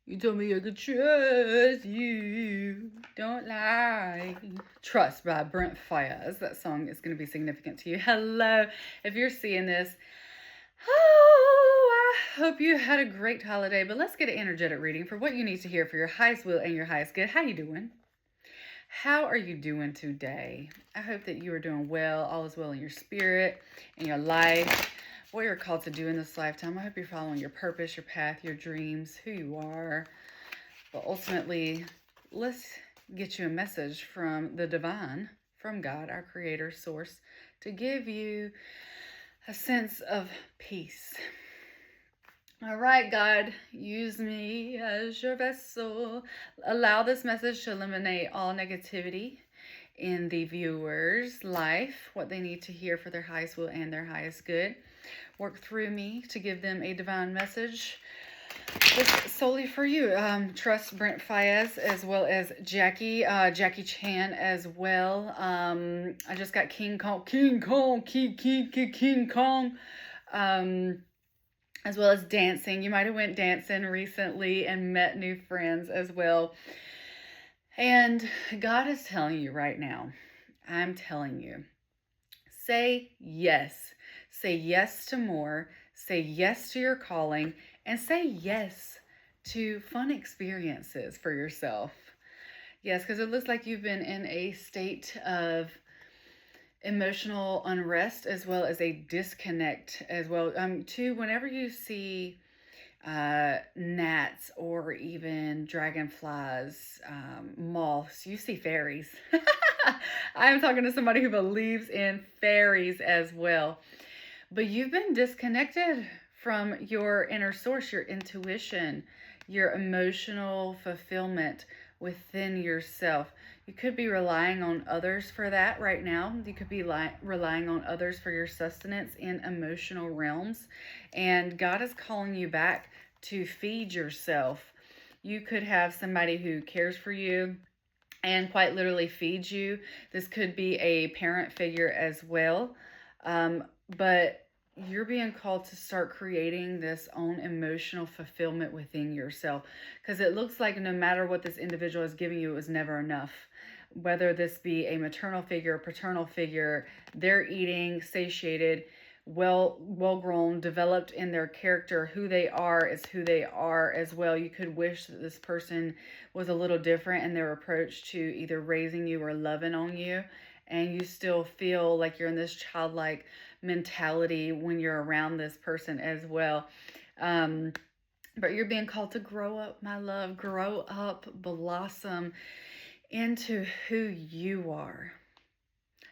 You told me I could trust you. Don't lie. Trust by Brent Fayez. That song is going to be significant to you. Hello. If you're seeing this, oh, I hope you had a great holiday. But let's get an energetic reading for what you need to hear for your highest will and your highest good. How you doing? How are you doing today? I hope that you are doing well. All is well in your spirit, in your life, what you're called to do in this lifetime. I hope you're following your purpose, your path, your dreams, who you are. But ultimately, let's get you a message from the divine, from God, our creator source, to give you a sense of peace. All right, God, use me as your vessel. Allow this message to eliminate all negativity in the viewer's life, what they need to hear for their highest will and their highest good. Work through me to give them a divine message just solely for you. Trust Brent Fayez as well as Jackie Chan as well. I just got King Kong, as well as dancing. You might have went dancing recently and met new friends as well. And God is telling you right now, I'm telling you, say yes. Say yes to more. Say yes to your calling. And say yes to fun experiences for yourself. Yes, because it looks like you've been in a state of emotional unrest as well as a disconnect as well. Too, whenever you see gnats or even dragonflies, moths, you see fairies. I am talking to somebody who believes in fairies as well. But you've been disconnected from your inner source, your intuition, your emotional fulfillment within yourself. You could be relying on others for that right now. You could be relying on others for your sustenance in emotional realms. And God is calling you back to feed yourself. You could have somebody who cares for you and quite literally feeds you. This could be a parent figure as well. But you're being called to start creating this own emotional fulfillment within yourself, because it looks like no matter what this individual is giving you, it was never enough. Whether this be a maternal figure, a paternal figure, they're eating, satiated, well grown, developed in their character. Who they are is who they are as well. You could wish that this person was a little different in their approach to either raising you or loving on you, and you still feel like you're in this childlike mentality when you're around this person as well. But you're being called to grow up, my love. Grow up, blossom into who you are.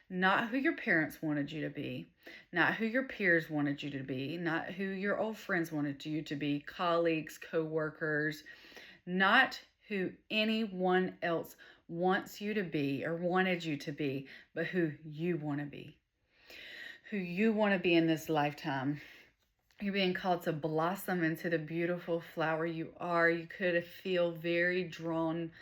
Not who your parents wanted you to be, not who your peers wanted you to be, not who your old friends wanted you to be, colleagues, co-workers, not who anyone else wants you to be or wanted you to be, but who you want to be. Who you want to be in this lifetime. You're being called to blossom into the beautiful flower you are. You could feel very drawing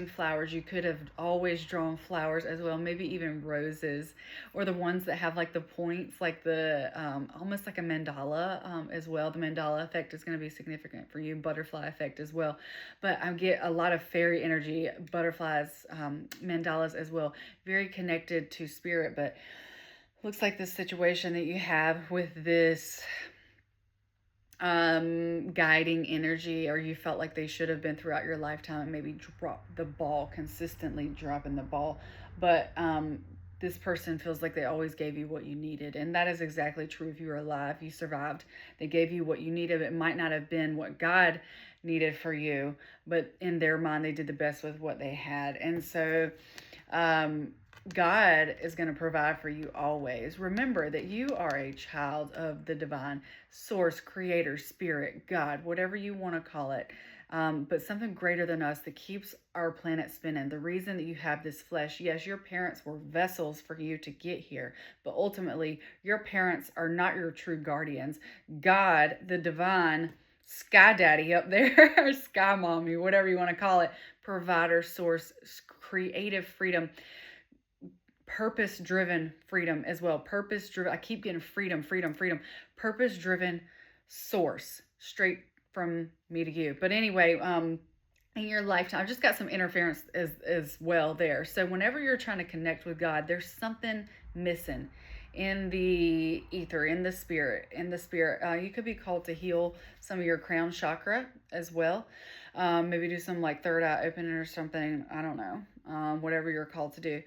flowers. You could have always drawn flowers as well, maybe even roses, or the ones that have like the points, like the almost like a mandala as well. The mandala effect is going to be significant for you, butterfly effect as well. But I get a lot of fairy energy, butterflies, mandalas as well, very connected to spirit. But looks like this situation that you have with this guiding energy, or you felt like they should have been throughout your lifetime, and maybe drop the ball, consistently dropping the ball. But this person feels like they always gave you what you needed, and that is exactly true. If you were alive, you survived, they gave you what you needed. It might not have been what God needed for you, but in their mind they did the best with what they had. And so God is going to provide for you always. Remember that you are a child of the divine source, creator, spirit, God, whatever you want to call it. But something greater than us that keeps our planet spinning. The reason that you have this flesh, yes, your parents were vessels for you to get here, but ultimately your parents are not your true guardians. God, the divine sky daddy up there, or sky mommy, whatever you want to call it, provider, source, creative freedom, purpose-driven freedom as well. Purpose-driven. I keep getting freedom. Purpose-driven source, straight from me to you. But anyway, in your lifetime, I've just got some interference as well there. So whenever you're trying to connect with God, there's something missing in the ether, in the spirit, you could be called to heal some of your crown chakra as well. Maybe do some like third eye opening or something. I don't know. Whatever you're called to do.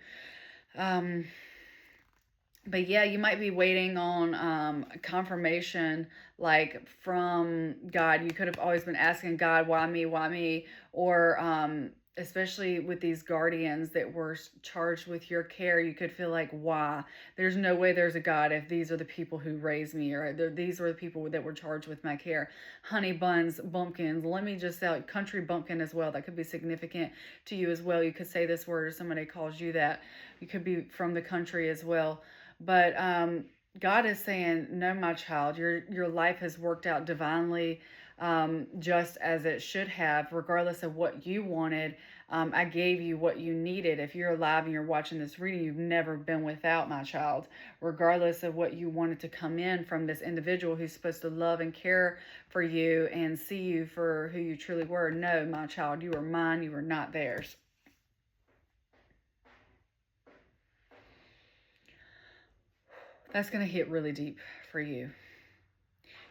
But yeah, you might be waiting on confirmation, like from God. You could have always been asking God, why me, why me? Or especially with these guardians that were charged with your care, you could feel like, why? There's no way there's a God if these are the people who raised me, or these were the people that were charged with my care. Honey buns, bumpkins. Let me just say, country bumpkin as well. That could be significant to you as well. You could say this word, or somebody calls you that. You could be from the country as well. But God is saying, no, my child, your life has worked out divinely, just as it should have, regardless of what you wanted. I gave you what you needed. If you're alive and you're watching this reading, you've never been without, my child, regardless of what you wanted to come in from this individual who's supposed to love and care for you and see you for who you truly were. No, my child, you are mine. You are not theirs. That's going to hit really deep for you.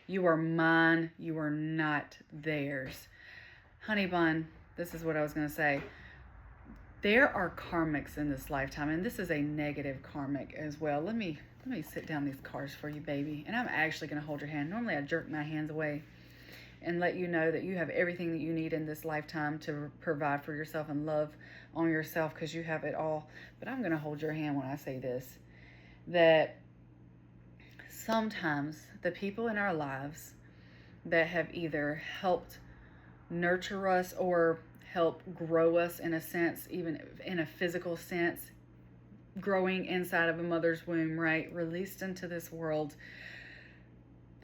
You are mine. You are not theirs. Honey bun, this is what I was going to say. There are karmics in this lifetime, and this is a negative karmic as well. Let me sit down these cards for you, baby. And I'm actually going to hold your hand. Normally I jerk my hands away and let you know that you have everything that you need in this lifetime to provide for yourself and love on yourself, because you have it all. But I'm going to hold your hand when I say this, that sometimes the people in our lives that have either helped nurture us or help grow us in a sense, even in a physical sense, growing inside of a mother's womb, right? Released into this world.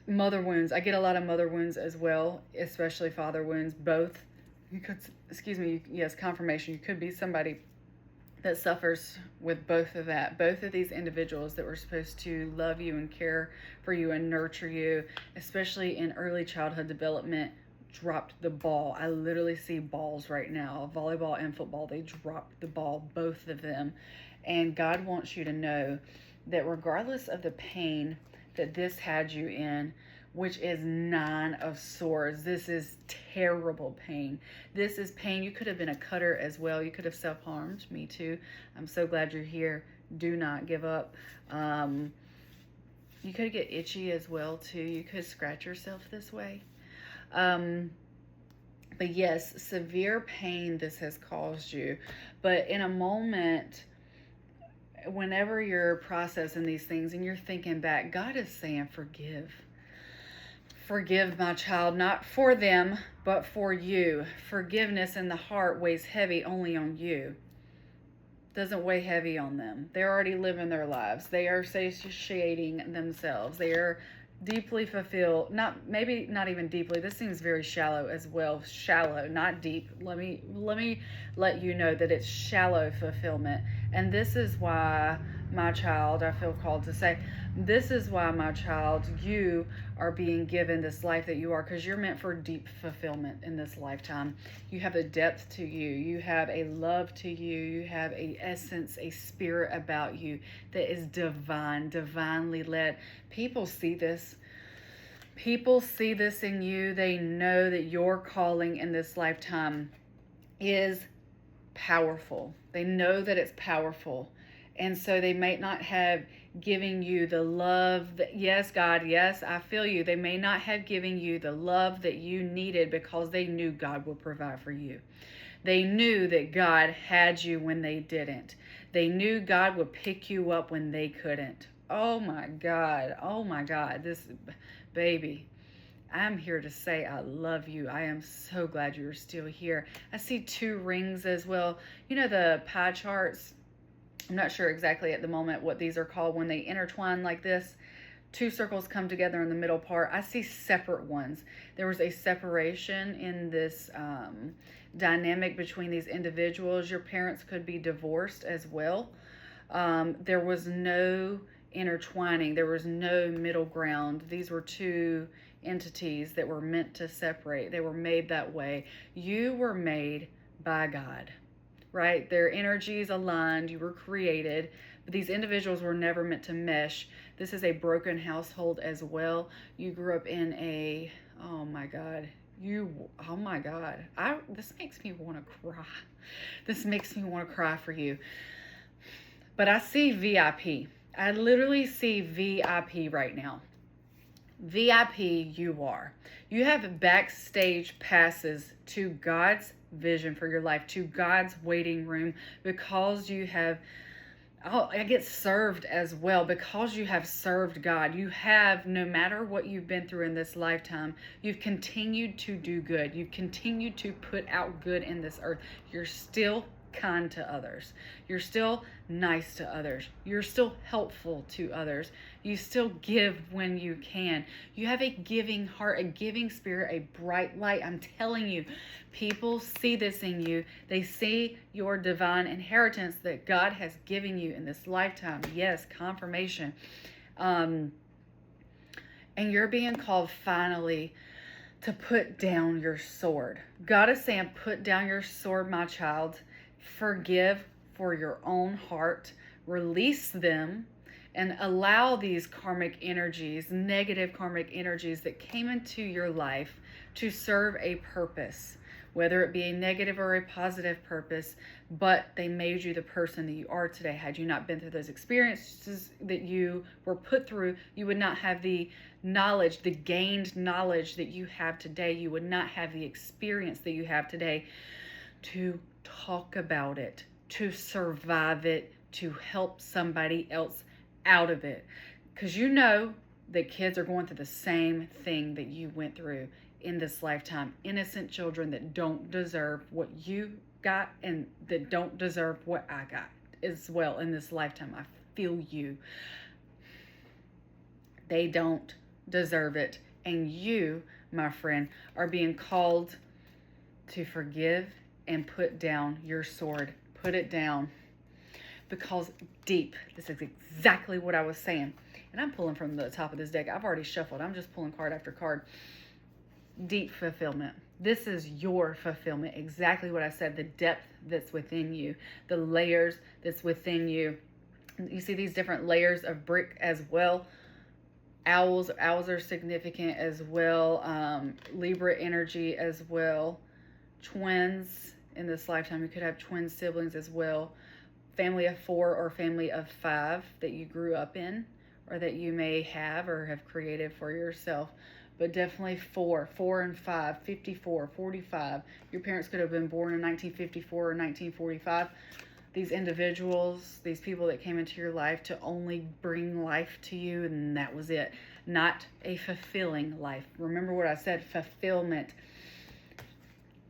Mother wounds. I get a lot of mother wounds as well, especially father wounds, both. You could, yes, confirmation. You could be somebody that suffers with both of that. Both of these individuals that were supposed to love you and care for you and nurture you, especially in early childhood development, dropped the ball. I literally see balls right now, volleyball and football. They dropped the ball, both of them. And God wants you to know that regardless of the pain that this had you in, which is 9 of Swords. This is terrible pain. This is pain. You could have been a cutter as well. You could have self-harmed. Me too. I'm so glad you're here. Do not give up. You could get itchy as well too. You could scratch yourself this way. But yes, severe pain this has caused you. But in a moment, whenever you're processing these things and you're thinking back, God is saying, forgive. Forgive, my child, not for them, but for you. Forgiveness in the heart weighs heavy only on you. Doesn't weigh heavy on them. They're already living their lives. They are satiating themselves. They are deeply fulfilled. Maybe not even deeply. This seems very shallow as well. Shallow, not deep. Let me let you know that it's shallow fulfillment. And this is why, my child, I feel called to say, this is why, my child, you are being given this life that you are, because you're meant for deep fulfillment in this lifetime. You have a depth to you. You have a love to you. You have a essence, a spirit about you that is divine, divinely led. People see this. People see this in you. They know that your calling in this lifetime is powerful. They know that it's powerful. And so they may not have given you the love that, yes, God, yes, I feel you. They may not have given you the love that you needed because they knew God would provide for you. They knew that God had you when they didn't. They knew God would pick you up when they couldn't. Oh my God. Oh my God. This baby, I'm here to say I love you. I am so glad you're still here. I see 2 rings as well. You know the pie charts? I'm not sure exactly at the moment what these are called when they intertwine like this. 2 circles come together in the middle part. I see separate ones. There was a separation in this dynamic between these individuals. Your parents could be divorced as well. There was no intertwining. There was no middle ground. These were 2 entities that were meant to separate. They were made that way. You were made by God, right? Their energies aligned. You were created. But these individuals were never meant to mesh. This is a broken household as well. You grew up in a, oh my God. Oh my God. This makes me want to cry. This makes me want to cry for you. But I see VIP. I literally see VIP right now. VIP you are. You have backstage passes to God's vision for your life, to God's waiting room, because you have, oh, I get served as well, because you have served God. You have, no matter what you've been through in this lifetime, you've continued to do good. You've continued to put out good in this earth. You're still kind to others. You're still nice to others. You're still helpful to others. You still give when you can. You have a giving heart, a giving spirit, a bright light. I'm telling you, people see this in you. They see your divine inheritance that God has given you in this lifetime. Yes, confirmation. And you're being called finally to put down your sword. God is saying, put down your sword, my child. Forgive for your own heart, release them, and allow these karmic energies, negative karmic energies that came into your life to serve a purpose, whether it be a negative or a positive purpose, but they made you the person that you are today. Had you not been through those experiences that you were put through, you would not have the knowledge, the gained knowledge that you have today. You would not have the experience that you have today to talk about it, to survive it, to help somebody else out of it. Because you know that kids are going through the same thing that you went through in this lifetime. Innocent children that don't deserve what you got and that don't deserve what I got as well in this lifetime. I feel you. They don't deserve it. And you, my friend, are being called to forgive and put down your sword. Put it down. Because deep, this is exactly what I was saying. And I'm pulling from the top of this deck. I've already shuffled. I'm just pulling card after card. Deep fulfillment. This is your fulfillment. Exactly what I said. The depth that's within you. The layers that's within you. You see these different layers of brick as well. Owls are significant as well. Libra energy as well. Twins in this lifetime. You could have twin siblings as well. Family of 4 or family of 5 that you grew up in, or that you may have or have created for yourself. But definitely 4 and 5, 54, 45. Your parents could have been born in 1954 or 1945. These individuals, these people that came into your life to only bring life to you, and that was it. Not a fulfilling life. Remember what I said, fulfillment.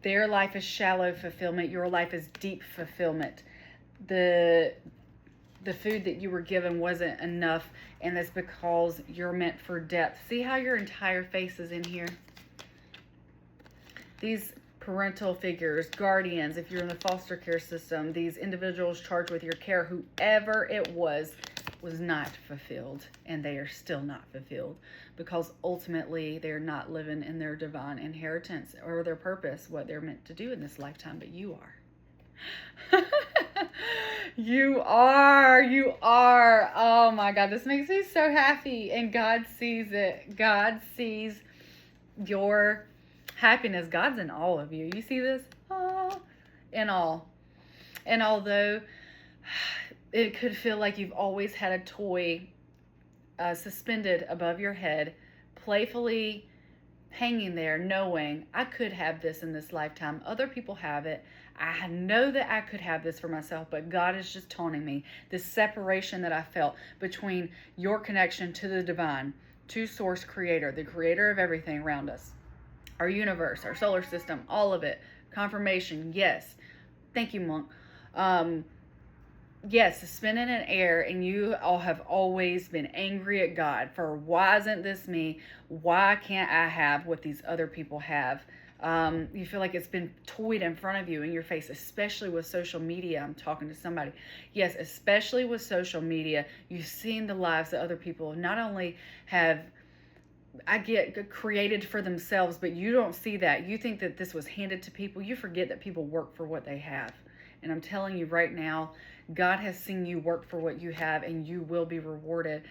Their life is shallow fulfillment. Your life is deep fulfillment. The food that you were given wasn't enough, and that's because you're meant for depth. See how your entire face is in here? These parental figures, guardians, if you're in the foster care system, these individuals charged with your care, whoever it was not fulfilled, and they are still not fulfilled, because ultimately they're not living in their divine inheritance or their purpose, what they're meant to do in this lifetime, but you are. You are. Oh my God, this makes me so happy. And God sees it. God sees your happiness. God's in all of you. You see this? Oh, in all. And although it could feel like you've always had a toy suspended above your head, playfully hanging there, knowing I could have this in this lifetime. Other people have it. I know that I could have this for myself, but God is just taunting me. This separation that I felt between your connection to the divine, to Source Creator, the creator of everything around us, our universe, our solar system, all of it. Confirmation, yes. Thank you, Monk. Yes, suspended in air, and you all have always been angry at God for, why isn't this me? Why can't I have what these other people have? You feel like it's been toyed in front of you in your face, especially with social media. I'm talking to somebody. Yes, especially with social media, you've seen the lives that other people not only have I get created for themselves, but you don't see that. You think that this was handed to people. You forget that people work for what they have. And I'm telling you right now, God has seen you work for what you have, and you will be rewarded.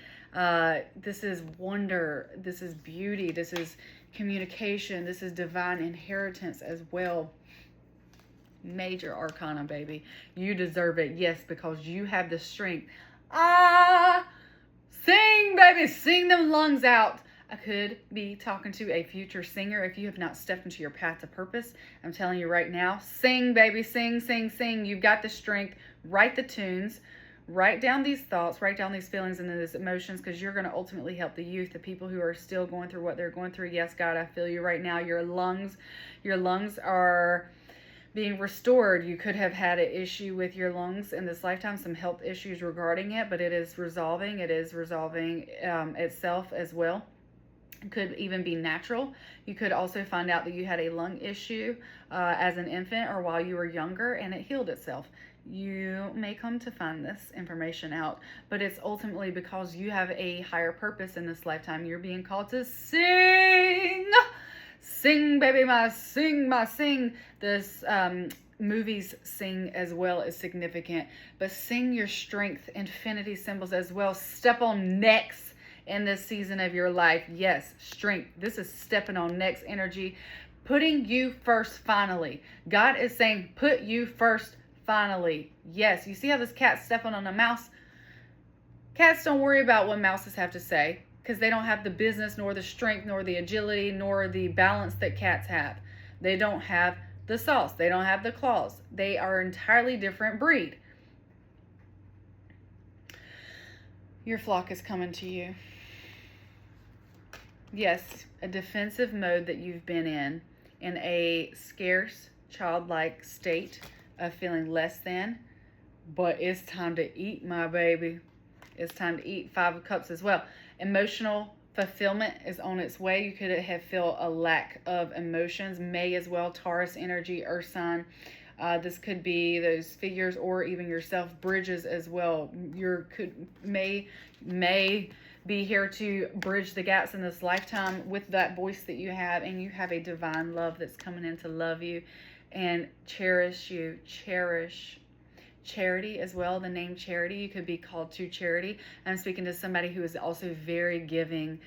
This is wonder. This is beauty. This is communication. This is divine inheritance as well. Major arcana, baby. You deserve it. Yes, because you have the strength. Sing, baby. Sing them lungs out. I could be talking to a future singer. If you have not stepped into your path to purpose, I'm telling you right now, sing, baby, sing, sing, sing. You've got the strength. Write the tunes. Write down these thoughts. Write down these feelings and these emotions, because you're going to ultimately help the youth, the people who are still going through what they're going through. Yes, God, I feel you right now. Your lungs are being restored. You could have had an issue with your lungs in this lifetime, some health issues regarding it, but it is resolving. It is resolving itself as well. Could even be natural. You could also find out that you had a lung issue as an infant or while you were younger, and it healed itself. You may come to find this information out, but it's ultimately because you have a higher purpose in this lifetime. You're being called to sing. Sing, baby, sing. This movies sing as well is significant, but sing your strength, infinity symbols as well. Step on necks in this season of your life. Yes, strength. This is stepping on next energy, putting you first finally. God is saying, put you first finally. Yes, you see how this cat's stepping on a mouse? Cats don't worry about what mouses have to say, because they don't have the business, nor the strength, nor the agility, nor the balance that cats have. They don't have the sauce. They don't have the claws. They are an entirely different breed. Your flock is coming to you. Yes, a defensive mode that you've been in a scarce, childlike state of feeling less than, but it's time to eat, my baby. It's time to eat. 5 of Cups as well. Emotional fulfillment is on its way. You could have feel a lack of emotions. May as well, Taurus energy, Earth sign. This could be those figures or even yourself, bridges as well. May be here to bridge the gaps in this lifetime with that voice that you have, and you have a divine love that's coming in to love you and cherish you. Cherish. Charity as well, the name Charity. You could be called to charity. I'm speaking to somebody who is also very giving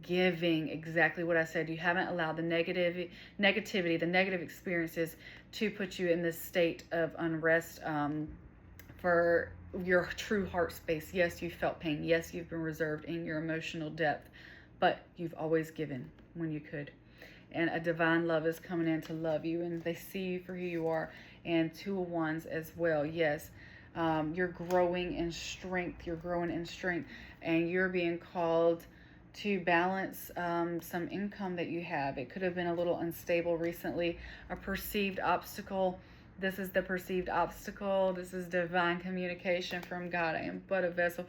exactly what I said. You haven't allowed the negativity, the negative experiences to put you in this state of unrest for your true heart space. Yes, you felt pain. Yes, you've been reserved in your emotional depth, but you've always given when you could. And a divine love is coming in to love you, and they see you for who you are. And 2 of Wands as well. Yes, you're growing in strength. You're growing in strength, and you're being called to balance some income that you have. It could have been a little unstable recently, a perceived obstacle. This is the perceived obstacle. This is divine communication from God. I am but a vessel,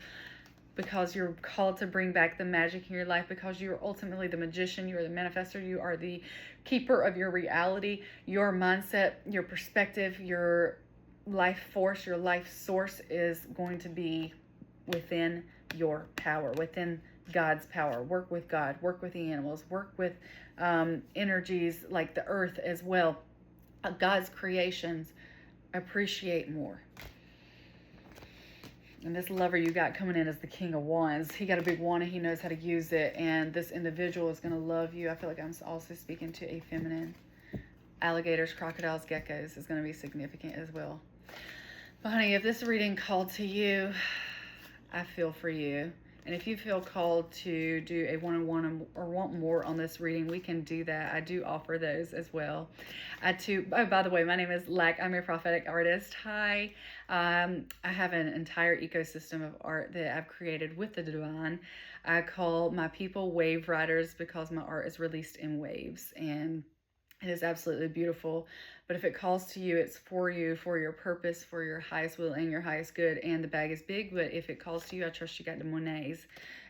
because you're called to bring back the magic in your life, because you are ultimately the magician. You are the manifestor. You are the keeper of your reality, your mindset, your perspective, your life force, your life source is going to be within your power, within God's power. Work with God, work with the animals, work with energies like the earth as well. God's creations, appreciate more. And this lover you got coming in as the King of Wands. He got a big wand and he knows how to use it. And this individual is going to love you. I feel like I'm also speaking to a feminine. Alligators, crocodiles, geckos is going to be significant as well. But honey, if this reading called to you, I feel for you. And if you feel called to do a one-on-one or want more on this reading, we can do that. I do offer those as well. Oh, by the way, my name is Lack. I'm a prophetic artist. Hi. I have an entire ecosystem of art that I've created with the divine. I call my people wave riders because my art is released in waves, and it is absolutely beautiful. But if it calls to you, it's for you, for your purpose, for your highest will and your highest good. And the bag is big, but if it calls to you, I trust you got the monnets.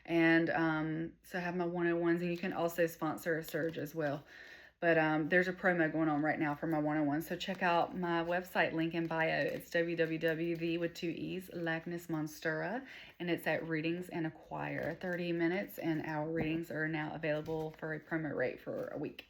And so I have my 101s, and you can also sponsor a surge as well. But there's a promo going on right now for my one-on-one. So check out my website, link in bio. It's www with two E's, Lagnis Monstera, and it's at Readings and Acquire. 30 minutes and our readings are now available for a promo rate for a week.